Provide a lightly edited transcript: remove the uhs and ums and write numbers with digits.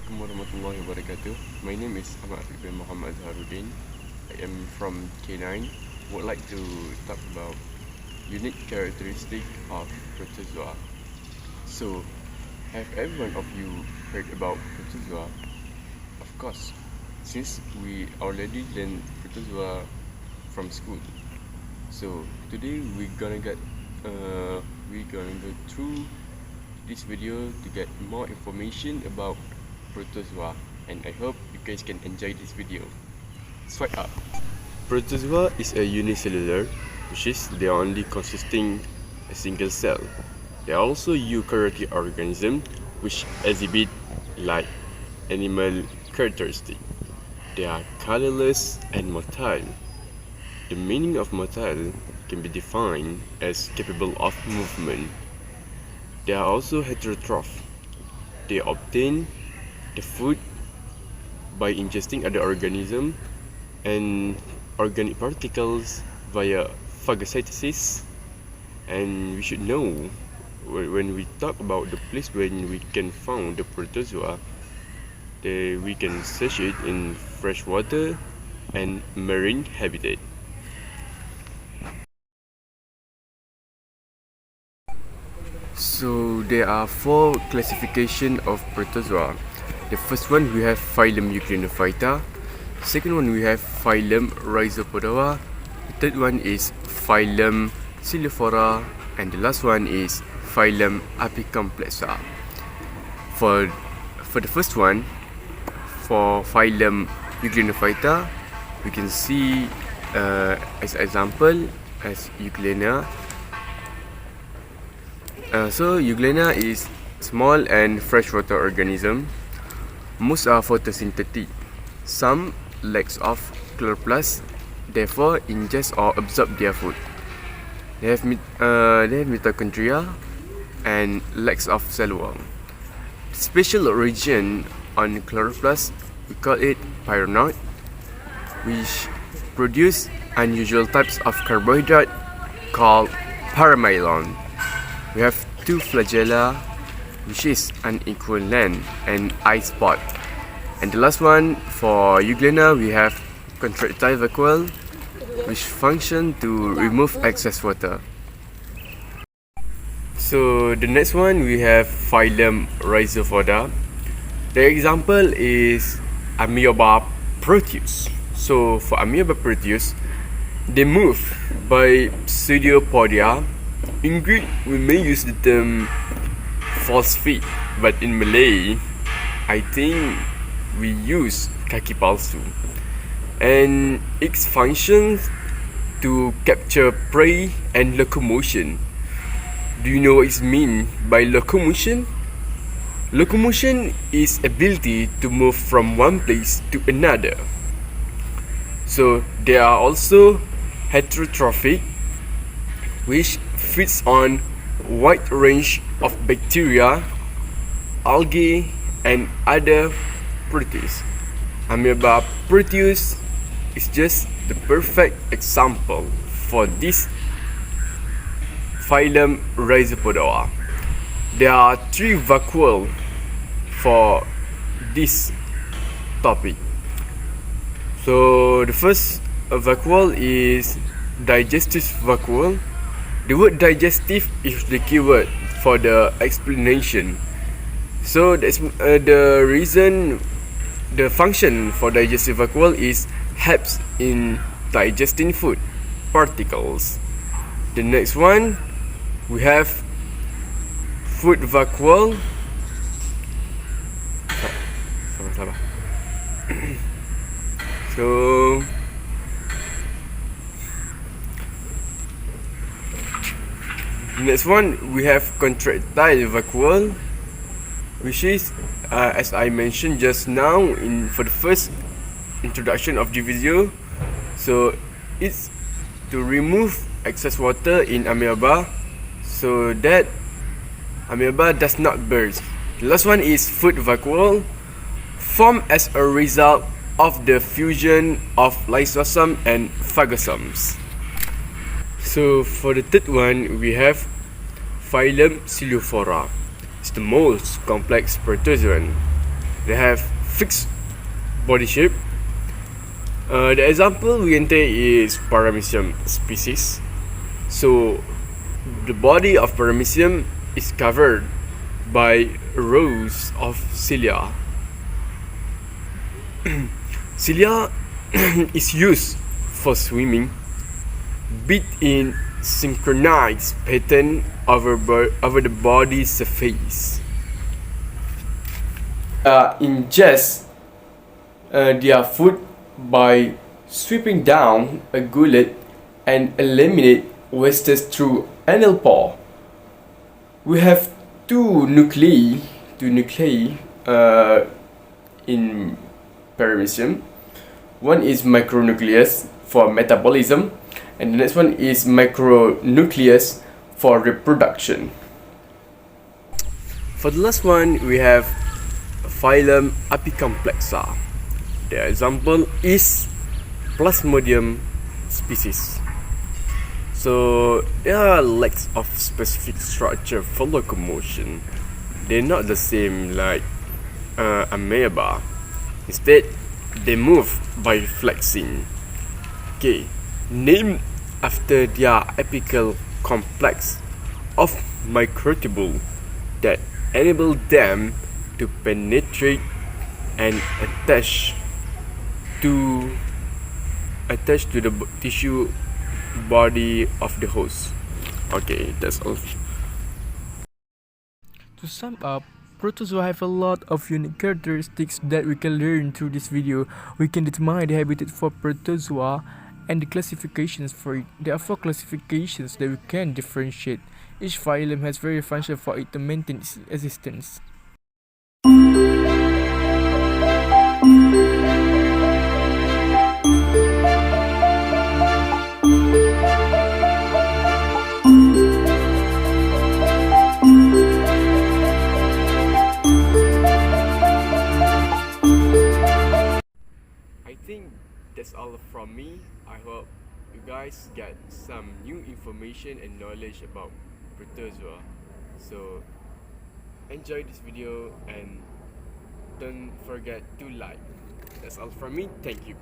Assalamualaikum warahmatullahi wabarakatuh. My name is Ahmad Afiq bin Muhammad Zaharuddin. I am from K9. Would like to talk about unique characteristic of Protozoa. So, have everyone of you heard about Protozoa? Of course, since we already learned Protozoa from school. So today we're gonna go through this video to get more information about Protozoa, and I hope you guys can enjoy this video. Swipe up. Protozoa is a unicellular, which is they are only consisting a single cell. They are also eukaryotic organism which exhibit like animal characteristic. They are colorless and motile. The meaning of motile can be defined as capable of movement. They are also heterotroph. They obtain the food by ingesting other organisms and organic particles via phagocytosis. And we should know when we talk about the place when we can find the Protozoa, we can search it in freshwater and marine habitat. So there are 4 classifications of Protozoa. The first one we have phylum Euglenophita. Second one we have phylum Rhizopoda. The third one is phylum Coelophora, and the last one is phylum Apicomplexa. For the first one, for phylum Euglenophita, we can see as example as Euglena. So Euglena is small and freshwater organism. Most are photosynthetic. Some lacks of chloroplast, therefore ingest or absorb their food. They have mitochondria and lacks of cell wall. Special origin on chloroplast, we call it pyronoid, which produce unusual types of carbohydrate called paramylon. We have 2 flagella, which is unequal length and eye spot. And the last one for Euglena, we have contractile vacuole, which function to remove excess water. So the next one we have phylum Rhizopoda. The example is Amoeba proteus. So for Amoeba proteus, they move by pseudopodia. In Greek, we may use the term false feet, but in Malay, I think we use kaki palsu. And its functions to capture prey and locomotion. Do you know what it means by locomotion? Locomotion is ability to move from one place to another. So they are also heterotrophic, which feeds on wide range of bacteria, algae, and other protists. Amoeba proteus is just the perfect example for this phylum Rhizopoda. There are 3 vacuoles for this topic. So the first vacuole is digestive vacuole. The word digestive is the keyword for the explanation. So that's the reason. The function for digestive vacuole is helps in digesting food particles. The next one we have food vacuole. So next one we have contractile vacuole, which is as I mentioned just now for the first introduction of the video. So it's to remove excess water in amoeba so that amoeba does not burst. The last one is food vacuole, formed as a result of the fusion of lysosome and phagosomes. So for the third one, we have phylum Coelophora. It's the most complex protozoan. They have fixed body shape. The example we can take is Paramecium species. So the body of Paramecium is covered by rows of cilia. Cilia is used for swimming, bit in synchronized pattern over the body surface. Ingest their food by sweeping down a gullet and eliminate wastes through anal pore. We have two nuclei in Paramecium. One is micronucleus for metabolism, and the next one is macronucleus for reproduction. For the last one, we have phylum Apicomplexa. The example is Plasmodium species. So there are lacks of specific structure for locomotion. They're not the same like amoeba. Instead, they move by flexing. Okay, named after their apical complex of microtubule that enable them to penetrate and attach to the tissue body of the host. Okay, that's all. To sum up, Protozoa have a lot of unique characteristics that we can learn through this video. We can determine the habitat for Protozoa and the classifications for it. There are 4 classifications that we can differentiate. Each phylum has various functions for it to maintain its existence. I think that's all from me. I hope you guys get some new information and knowledge about Protozoa. So enjoy this video and don't forget to like. That's all from me. Thank you.